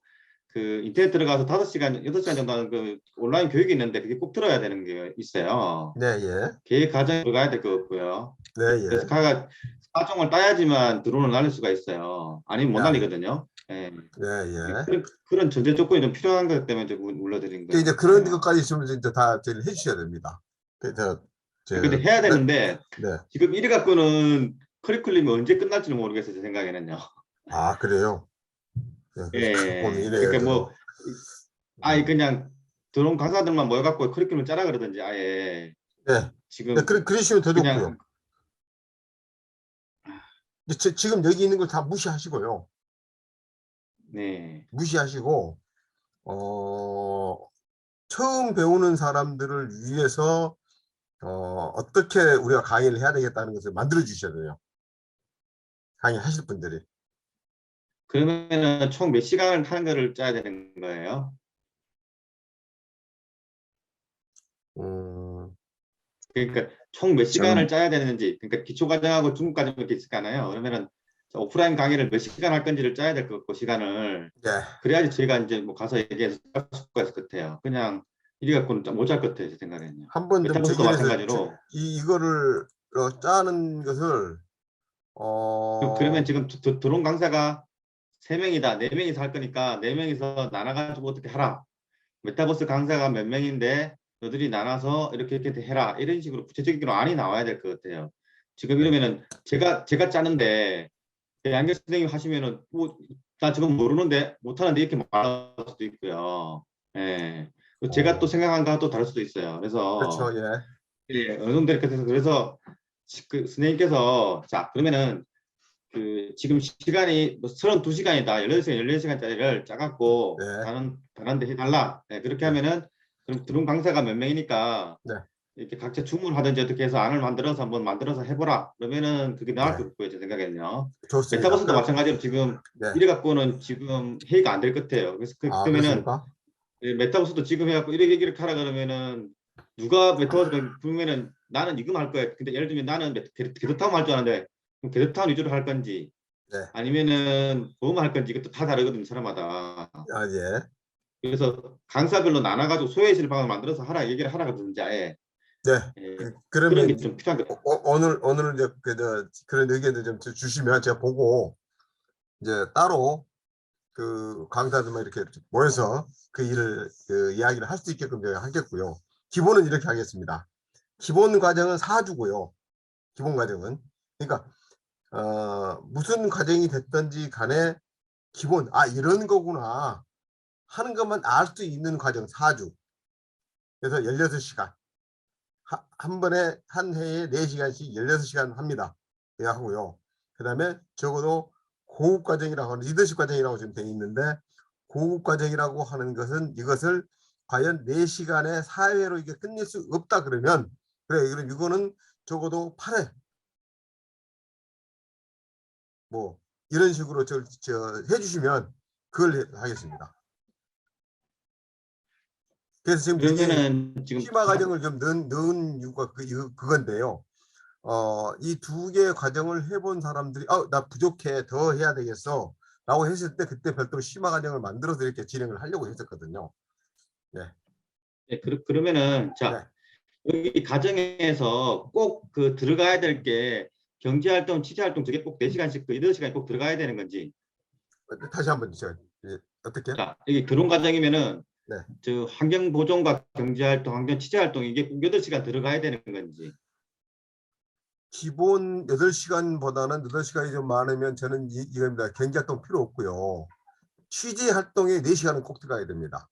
Speaker 3: 그 인터넷 들어가서 5시간, 8시간 정도 하는 그 온라인 교육이 있는데 그게 꼭 들어야 되는 게 있어요.
Speaker 1: 네, 예.
Speaker 3: 계획 과정에 들어가야 될 것 같고요.
Speaker 1: 네,
Speaker 3: 그래서
Speaker 1: 예.
Speaker 3: 가가 사정을 따야지만 드론을 날릴 수가 있어요. 아니면 못
Speaker 1: 야,
Speaker 3: 날리거든요. 예.
Speaker 1: 네, 예.
Speaker 3: 그런 전제 조건이 좀 필요한 것 때문에 좀 물러드린
Speaker 1: 이제 그런
Speaker 3: 거예요.
Speaker 1: 것까지 있으면 이제 다 저희를 해주셔야 됩니다. 그래서
Speaker 3: 근데 해야
Speaker 1: 네,
Speaker 3: 되는데
Speaker 1: 네.
Speaker 3: 지금 이래 갖고는 커리큘럼이 언제 끝날지는 모르겠어요. 제 생각에는요.
Speaker 1: 아, 그래요. 네, 그래서 큰
Speaker 3: 예.
Speaker 1: 고민이네요,
Speaker 3: 그러니까
Speaker 1: 저도.
Speaker 3: 뭐 아예 그냥 드론 강사들만 모여갖고 커리큘럼 짜라 그러든지 아예
Speaker 1: 네, 네,
Speaker 3: 지금
Speaker 1: 그러시면 더 좋고요.
Speaker 3: 그냥
Speaker 1: 지금 여기 있는 걸 다 무시하시고요.
Speaker 3: 네.
Speaker 1: 무시하시고, 처음 배우는 사람들을 위해서, 어떻게 우리가 강의를 해야 되겠다는 것을 만들어 주셔야 돼요. 강의 하실 분들이.
Speaker 3: 그러면은 총 몇 시간을 하는 거를 짜야 되는 거예요?
Speaker 1: 음,
Speaker 3: 그러니까 총 몇
Speaker 4: 저는
Speaker 3: 시간을 짜야 되는지, 그러니까 기초과정하고 중급과정 이렇게 있을 거 아요 그러면은 오프라인 강의를 몇 시간 할 건지를 짜야 될 것 같고 시간을
Speaker 1: 네.
Speaker 3: 그래야지 저희가 이제 뭐 가서 얘기해서 할 수가 있을 것 같아요. 그냥 이리 갖고는 못 짤 것 같아요, 제 생각에는요.
Speaker 1: 한번 좀
Speaker 3: 메타버스도
Speaker 1: 저기에서
Speaker 3: 마찬가지로.
Speaker 1: 이거를 짜는 것을
Speaker 3: 그러면 지금 드론 강사가 3명이다, 4명이서 할 거니까 4명이서 나눠가지고 어떻게 하라. 메타버스 강사가 몇 명인데 너들이 나눠서 이렇게 해라. 이런 식으로 구체적인 안이 나와야 될 것 같아요. 지금
Speaker 1: 네.
Speaker 3: 이러면은 제가 짜는데 양경 선생님 하시면은 나 지금 모르는데 못하는데 이렇게 말할 수도 있고요. 예. 제가 또 생각한 거와 또 다를 수도 있어요. 그래서
Speaker 1: 그렇죠. 예.
Speaker 3: 예, 어느 정도 이렇게 돼서 그래서 그 선생님께서 자 그러면은 그 지금 시간이 뭐 32시간이다. 16시간, 14시간짜리를 짜갖고
Speaker 1: 네.
Speaker 3: 다른 데 해달라. 네, 그렇게
Speaker 1: 네.
Speaker 3: 하면은 그럼 드론 강사가 몇 명이니까
Speaker 1: 네.
Speaker 3: 이렇게 각자 주문하든지 어떻게 해서 안을 만들어서 한번 만들어서 해보라. 그러면은 그게 나을
Speaker 1: 네.
Speaker 3: 것 같고요. 제 생각에는요.
Speaker 1: 좋습니다.
Speaker 3: 메타버스도 마찬가지로 지금
Speaker 1: 네.
Speaker 3: 이래 갖고는 지금 회의가 안 될 것 같아요. 그래서
Speaker 1: 아,
Speaker 3: 그러면은
Speaker 1: 그렇습니까?
Speaker 3: 메타버스도 지금 해갖고 이렇게 하라 그러면은 누가 메타버스 그러면은 나는 이거 할 거야. 근데 예를 들면 나는 게드타운 할 줄 아는데 그럼 게드타운 위주로 할 건지
Speaker 1: 네.
Speaker 3: 아니면은 보험 할 건지 이것도 다 다르거든요. 사람마다.
Speaker 1: 아, 예.
Speaker 3: 그래서 강사별로 나눠가지고 소외실 방을 만들어서 하라 얘기를 하라 그러든지 아예
Speaker 1: 네.
Speaker 3: 예, 그런
Speaker 1: 그러면
Speaker 3: 게 좀 필요한 것 같아요.
Speaker 1: 오늘 이제 그런 의견을 좀 주시면 제가 보고 이제 따로 그 강사들만 이렇게 모여서 그 일을 이야기를 할 수 있게끔 제가 하겠고요. 기본은 이렇게 하겠습니다. 기본 과정은 4주고요. 기본 과정은 그러니까 무슨 과정이 됐든지 간에 기본 이런 거구나 하는 것만 알 수 있는 과정 4주. 그래서 16시간 한 번에 한 해에 4시간씩 16시간 합니다. 예, 하고요. 그 다음에 적어도 고급 과정이라고 하는 리더십 과정이라고 지금 되어 있는데 고급 과정이라고 하는 것은 이것을 과연 4시간에 사회로 이게 끝낼 수 없다 그러면 그래 그럼 이거는 적어도 8회 뭐 이런 식으로 해주시면 그걸 하겠습니다. 그래서 지금 여기
Speaker 3: 그러면은 지금
Speaker 1: 심화 과정을 좀 넣은 이유가 그건데요. 이 두 개의 과정을 해본 사람들이 나 부족해 더 해야 되겠어 라고 했을 때 그때 별도로 심화 과정을 만들어서 이렇게 진행을 하려고 했었거든요. 네.
Speaker 3: 예, 그러면은 자 여기 가정에서 꼭 그 들어가야 될 게 경제활동, 취재활동 저게 꼭 4시간씩 그 8시간이 꼭 들어가야 되는 건지.
Speaker 1: 다시 한번 제가 어떻게?
Speaker 3: 자, 여기 결혼 가정이면은
Speaker 1: 네.
Speaker 3: 저 환경보존과 경제활동, 환경 취재활동 이게 꼭 8시간 들어가야 되는 건지.
Speaker 1: 기본 8시간보다는 8시간이 좀 많으면 저는 이겁니다. 경제활동 필요 없고요. 취재 활동에 4시간은 꼭 들어가야 됩니다.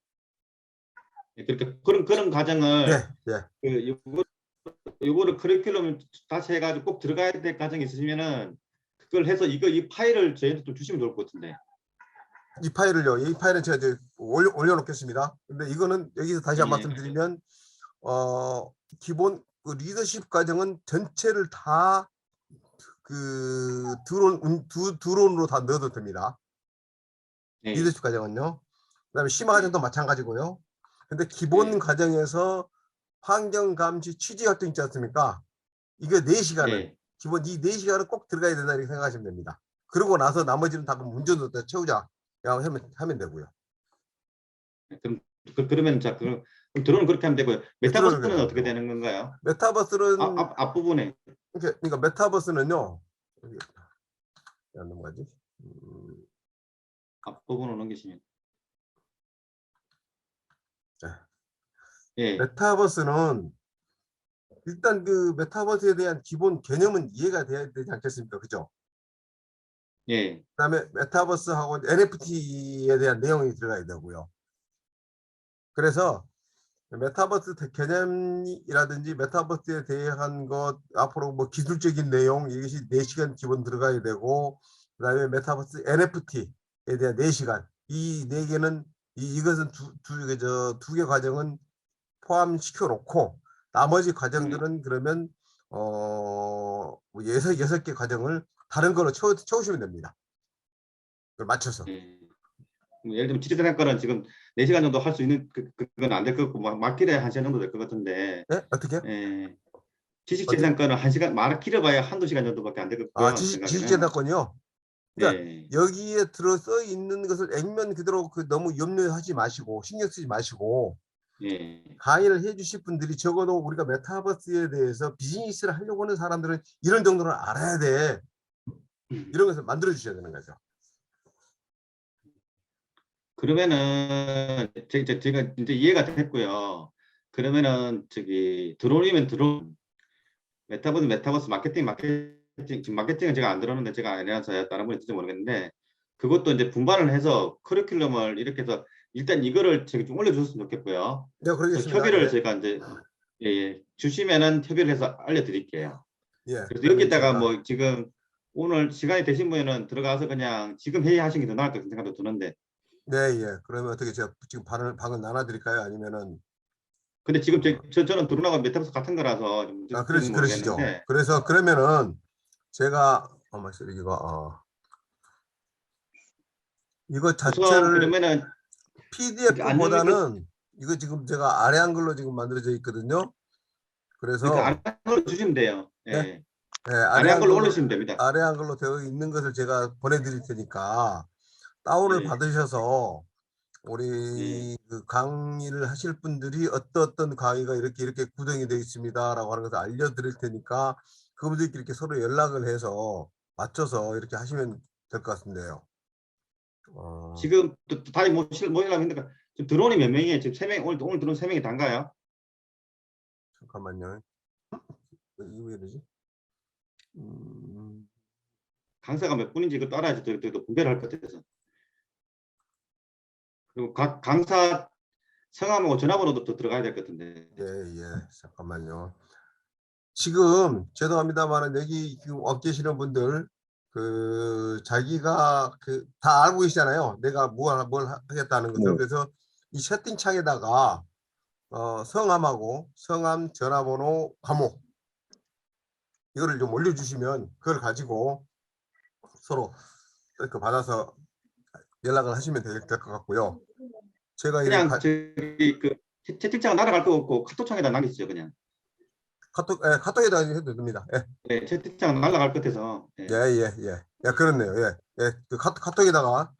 Speaker 3: 예, 그렇게 그런 가정을
Speaker 1: 네, 네.
Speaker 3: 요거를 커리큘럼 다시 해가지고 꼭 들어가야 될 가정이 있으시면은 그걸 해서 이 파일을 저희한테 좀 주시면 좋을 것 같은데.
Speaker 1: 이 파일을요. 이 파일은 제가 이제 올려놓겠습니다. 근데 이거는 여기서 다시 한
Speaker 3: 예.
Speaker 1: 말씀드리면 기본 그 리더십 과정은 전체를 다 그 드론으로 다 넣어도 됩니다.
Speaker 3: 예.
Speaker 1: 리더십 과정은요. 그다음에 심화 과정도 마찬가지고요. 근데 기본
Speaker 3: 예.
Speaker 1: 과정에서 환경 감시 취재 활동 있지 않습니까? 이거 4시간을
Speaker 3: 예.
Speaker 1: 기본 이 4시간은 꼭 들어가야 된다 이렇게 생각하시면 됩니다. 그러고 나서 나머지는 다 문제도 다 채우자 하면 되고요.
Speaker 3: 그럼 그러면 자 그럼 드론은 그렇게 하면 되고요. 메타버스는
Speaker 1: 드론은
Speaker 3: 어떻게
Speaker 1: 되고요.
Speaker 3: 되는 건가요?
Speaker 1: 메타버스는
Speaker 3: 앞부분에.
Speaker 1: 그러니까 메타버스는요. 안 넘어가지?
Speaker 3: 앞부분으로 넘기시면.
Speaker 1: 자,
Speaker 3: 예.
Speaker 1: 메타버스는 일단 그 메타버스에 대한 기본 개념은 이해가 돼야 되지 않겠습니까? 그죠?
Speaker 3: 예.
Speaker 1: 그다음에 메타버스하고 NFT에 대한 내용이 들어가야 되고요. 그래서 메타버스 개념이라든지 메타버스에 대한 것 앞으로 뭐 기술적인 내용 이것이 4시간 기본 들어가야 되고 그다음에 메타버스 NFT에 대한 4시간 이 4개는 이것은 두 개 과정은 포함시켜 놓고 나머지 과정들은 그러면 6개 과정을 다른 걸로 채우시면 됩니다. 그걸 맞춰서.
Speaker 3: 예. 예를 들면 지리산 거는 지금 4시간 정도 할 수 있는 그건 안 될 것 같고 막길에 1시간 정도 될 것 같은데.
Speaker 1: 네? 어떻게요?
Speaker 3: 예. 지식재산 거는 1시간 말 길어봐야 1~2시간 정도밖에 안 될 것 같고요.
Speaker 1: 지식재산권이요. 그러니까
Speaker 3: 예.
Speaker 1: 여기에 들어서 있는 것을 액면 그대로 너무 염려하지 마시고 신경 쓰지 마시고
Speaker 3: 예.
Speaker 1: 강의를 해주실 분들이 적어도 우리가 메타버스에 대해서 비즈니스를 하려고 하는 사람들은 이런 정도는 알아야 돼. 이런 것을 만들어 주셔야 되는 거죠.
Speaker 3: 그러면은 제가 이제 이해가 됐고요. 그러면은 드론이면 드론, 메타버스 마케팅 지금 마케팅은 제가 안 들었는데 제가 안 해서 다른 분이 있을지 모르겠는데 그것도 이제 분반을 해서 커리큘럼을 이렇게 해서 일단 이거를 제가 좀 올려주셨으면 좋겠고요.
Speaker 1: 네, 그러겠습니다.
Speaker 3: 협의를
Speaker 1: 예.
Speaker 3: 제가 이제 주시면은 협의를 해서 알려드릴게요.
Speaker 1: 예.
Speaker 3: 그래서 여기다가 뭐 지금 오늘 시간이 되신 분은 들어가서 그냥 지금 회의하시는 게 더 나을 것 같은 생각도 드는데.
Speaker 1: 네, 예. 그러면 어떻게 제가 지금 방을 나눠드릴까요? 아니면은
Speaker 3: 근데 지금 저는 드론하고 메타버스 같은 거라서 좀
Speaker 1: 그러시죠.
Speaker 3: 모르겠는데.
Speaker 1: 그래서 그러면은 제가 이거
Speaker 3: 우선
Speaker 1: 자체를
Speaker 3: 그러면은
Speaker 1: PDF보다는 이거 지금 제가 아래 한글로 지금 만들어져 있거든요. 그래서
Speaker 3: 그러니까 아래 한글로 주시면 돼요. 예.
Speaker 1: 네? 네,
Speaker 3: 아래 한글로 올리시면 됩니다.
Speaker 1: 아래 한글로 되어 있는 것을 제가 보내드릴 테니까 다운을
Speaker 3: 예.
Speaker 1: 받으셔서
Speaker 3: 예.
Speaker 1: 우리 그 강의를 하실 분들이 어떤 강의가 이렇게 구성이 되어 있습니다라고 하는 것을 알려드릴 테니까 그분들끼리 이렇게 서로 연락을 해서 맞춰서 이렇게 하시면 될 것 같은데요.
Speaker 3: 지금 다시 모시려면 힘들까? 지금 드론이 몇 명이에요? 지금 3명, 오늘 드론 3명이 단가요?
Speaker 1: 잠깐만요. 이거 왜 이러지?
Speaker 3: 강사가 몇 분인지 이거 따라야지 더 분배를 할 것 같아서. 그리고 각 강사 성함하고 전화번호도 또 들어가야 될 것 같은데.
Speaker 1: 예. 잠깐만요. 지금 죄송합니다만 여기 지금 와 계시는 분들 그 자기가 다 알고 계시잖아요. 내가 뭘 하겠다는 것을.
Speaker 3: 네.
Speaker 1: 그래서 이 채팅창에다가 성함하고 성함, 전화번호, 과목 이거를 좀 올려주시면 그걸 가지고 서로 이렇게 받아서 연락을 하시면 될 것 같고요. 제가
Speaker 3: 그냥 채팅창은 날아갈 거 없고 카톡창에다 남기시죠 그냥.
Speaker 1: 카톡에다 해도 됩니다. 예.
Speaker 3: 네, 채팅창은 날아갈 것 같아서. 예.
Speaker 1: 예, 그렇네요. 예. 그 카톡에다가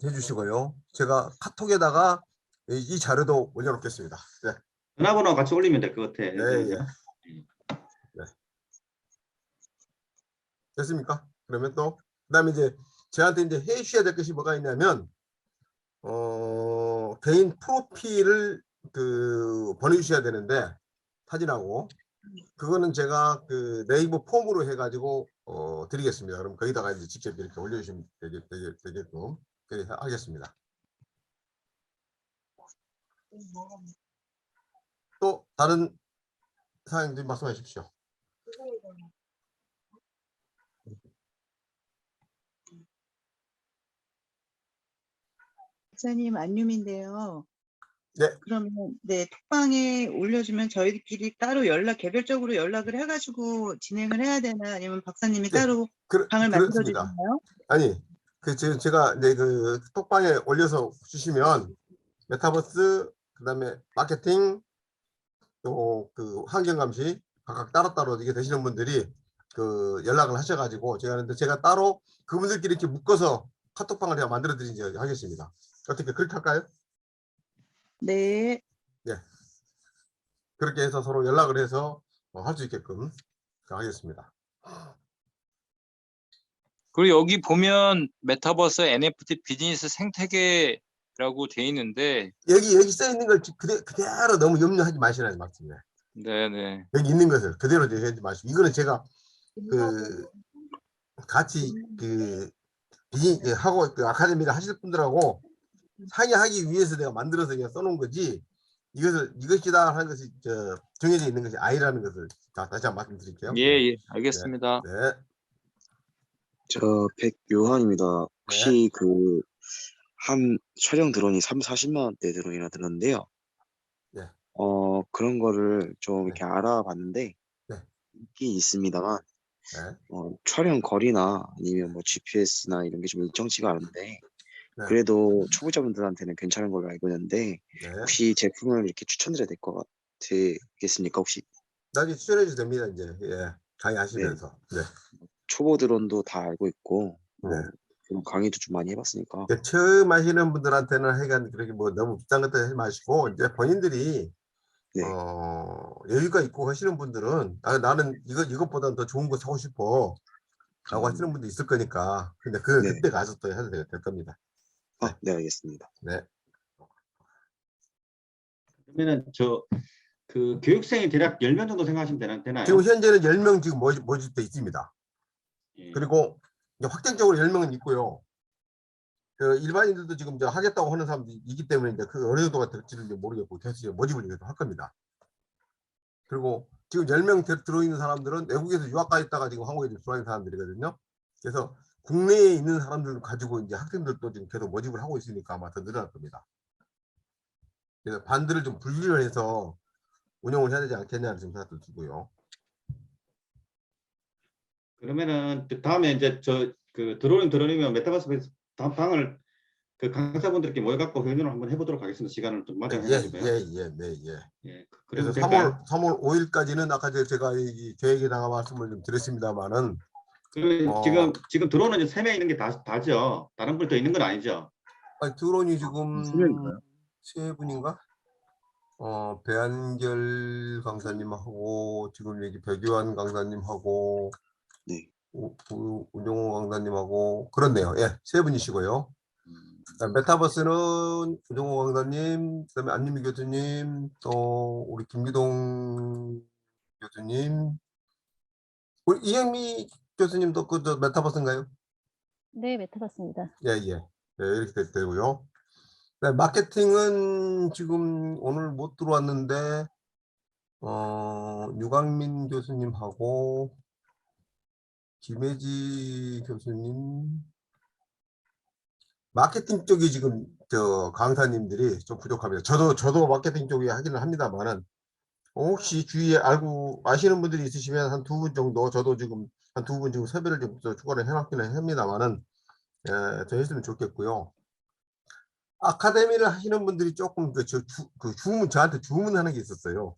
Speaker 1: 해주시고요. 제가 카톡에다가 이 자료도 올려놓겠습니다. 네,
Speaker 3: 전화번호 같이 올리면 될 것 같아.
Speaker 1: 네, 예. 네. 됐습니까? 그러면 또 그다음에 이제 저한테 이제 해 주셔야 될 것이 뭐가 있냐면 개인 프로필을 보내주셔야 되는데 사진하고 그거는 제가 그 네이버 폼으로 해가지고 드리겠습니다. 그럼 거기다가 이제 직접 이렇게 올려주시면 되게끔 그렇게 하겠습니다. 또 다른 사항들 말씀하십시오.
Speaker 4: 박사님 안녕인데요.
Speaker 1: 네.
Speaker 4: 그러면 네 톡방에 올려주면 저희들끼리 따로 개별적으로 연락을 해가지고 진행을 해야 되나 아니면 박사님이
Speaker 1: 네,
Speaker 4: 따로 방을 만들어
Speaker 1: 그렇습니다.
Speaker 4: 주시나요?
Speaker 1: 아니 제가 이제 그 톡방에 올려서 주시면 메타버스 그다음에 마케팅 또 그 환경 감시 각각 따로따로 이게 되시는 분들이 그 연락을 하셔가지고 제가 따로 그분들끼리 이렇게 묶어서 카톡방을 제가 만들어 드리지 하겠습니다. 어떻게 그렇게 할까요?
Speaker 4: 네.
Speaker 1: 네. 그렇게 해서 서로 연락을 해서 할 수 있게끔 하겠습니다.
Speaker 5: 그리고 여기 보면 메타버스 NFT 비즈니스 생태계라고 돼 있는데,
Speaker 1: 여기 써 있는 걸 그대로 너무 염려하지 마시라는 말씀이에요.
Speaker 5: 네네.
Speaker 1: 여기 있는 것을 그대로 하지 마시고 이거는 제가 그 같이 그 하고 그 아카데미를 하실 분들하고 상의하기 위해서 내가 만들어서 그냥 써놓은 거지 이것이다 하는 것이 정해져 있는 것이 아니라는 것을 다시 한번 말씀드릴게요.
Speaker 5: 예, 알겠습니다.
Speaker 1: 네.
Speaker 6: 저 백요한입니다. 혹시 그 한 촬영 드론이 40만 원대 드론이라 들었는데요.
Speaker 1: 네.
Speaker 6: 그런 거를 좀 이렇게 알아봤는데
Speaker 1: 네.
Speaker 6: 있긴 있습니다만
Speaker 1: 네.
Speaker 6: 촬영 거리나 아니면 뭐 GPS나 이런 게 좀 일정치가 않은데
Speaker 1: 네.
Speaker 6: 그래도 초보자분들한테는 괜찮은 걸로 알고 있는데
Speaker 1: 네.
Speaker 6: 혹시 제품을 이렇게 추천드려야 될 것 같으겠습니까? 혹시
Speaker 1: 나중에 추천해 주셔도 됩니다. 이제 강의하시면서. 네.
Speaker 6: 초보 드론도 다 알고 있고
Speaker 1: 네.
Speaker 6: 좀 강의도 좀 많이 해봤으니까
Speaker 1: 처음 하시는 분들한테는 하여간 그렇게 뭐 너무 비싼 것들 하지 마시고 이제 본인들이
Speaker 6: 네.
Speaker 1: 여유가 있고 하시는 분들은 나는 이것보다는 더 좋은 거 사고 싶어 라고 하시는 분도 있을 거니까 근데
Speaker 6: 네.
Speaker 1: 그때 가서 또 해도 될 겁니다.
Speaker 6: 네, 알겠습니다.
Speaker 1: 네.
Speaker 3: 그러면은 그 교육생이 대략 10명 정도 생각하시면 되나요?
Speaker 1: 지금 현재는 10명 지금 모집돼 있습니다.
Speaker 3: 예.
Speaker 1: 그리고 이제 확정적으로 10명은 있고요. 그 일반인들도 지금 이제 하겠다고 하는 사람들이 있기 때문에 이제 그 어느 정도가 될지는 모르겠고 계속 모집을 이제 할 겁니다. 그리고 지금 10명 들어있는 사람들은 외국에서 유학 가 있다가 지금 한국에 들어와 있는 사람들이거든요. 그래서 국내에 있는 사람들 가지고 이제 학생들도 지금 계속 모집을 하고 있으니까 아마 더 늘어날 겁니다. 그래서 반들을 좀 분리를 해서 운영을 해야 되지 않겠냐는 지금 생각도 들고요.
Speaker 3: 그러면은 다음에 이제 그 드론이면 메타버스 다음 방을 그 강사분들께 모여갖고 회의를 한번 해보도록 하겠습니다. 시간을 좀 마련해가지고요.
Speaker 1: 예.
Speaker 3: 그래서
Speaker 1: 그래서 3월 5일까지는 아까 제가 이 계획에다가 말씀을 좀 드렸습니다만은
Speaker 3: 지금 드론은 이제 3명 있는 게 다죠. 다른 분 더 있는 건 아니죠.
Speaker 1: 드론이 지금
Speaker 6: 3명인가요?
Speaker 1: 3분인가? 배한결 강사님하고 지금 여기 백유한 강사님하고
Speaker 6: 네.
Speaker 1: 우정호 강사님하고 그렇네요. 예, 3분이시고요. 메타버스는 우정호 강사님, 그다음에 안민미 교수님, 또 우리 김기동 교수님, 우리 이영미 교수님도 저 메타버스인가요?
Speaker 7: 네, 메타버스입니다.
Speaker 1: 예. 이렇게 되고요. 마케팅은 지금 오늘 못 들어왔는데 유강민 교수님하고 김혜지 교수님 마케팅 쪽이 지금 강사님들이 좀 부족합니다. 저도 마케팅 쪽에 하기는 합니다만은 혹시 주위에 아시는 분들이 있으시면 한 2분 정도 저도 지금 한 2분 지금 섭외를 좀 추가를 해놨기는 합니다만은 저 했으면 좋겠고요. 아카데미를 하시는 분들이 조금 저한테 주문하는 게 있었어요.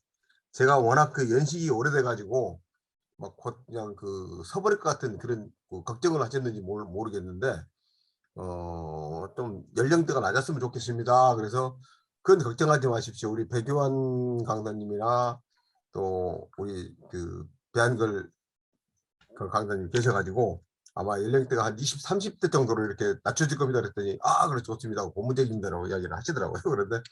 Speaker 1: 제가 워낙 그 연식이 오래돼 가지고 막 그냥 서버릴 것 같은 그런 걱정을 하셨는지 모르겠는데 좀 연령대가 낮았으면 좋겠습니다. 그래서 그건 걱정하지 마십시오. 우리 배교환 강사님이나 또 우리 그 배한걸 그 강사님 계셔가지고 아마 연령대가 한 20, 30대 정도로 이렇게 낮춰질 겁니다. 그랬더니 그래 좋습니다 하고 고무적인다라고 이야기를 하시더라고요. 그런데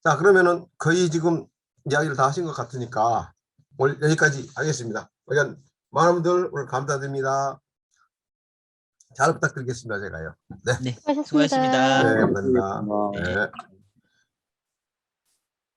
Speaker 1: 자, 그러면은 거의 지금 이야기를 다 하신 것 같으니까 오늘 여기까지 하겠습니다. 그러니까 많은 분들 오늘 감사드립니다. 잘 부탁드리겠습니다. 제가요.
Speaker 7: 수고하셨습니다.
Speaker 1: 네, 감사합니다.
Speaker 6: 네.
Speaker 1: 네.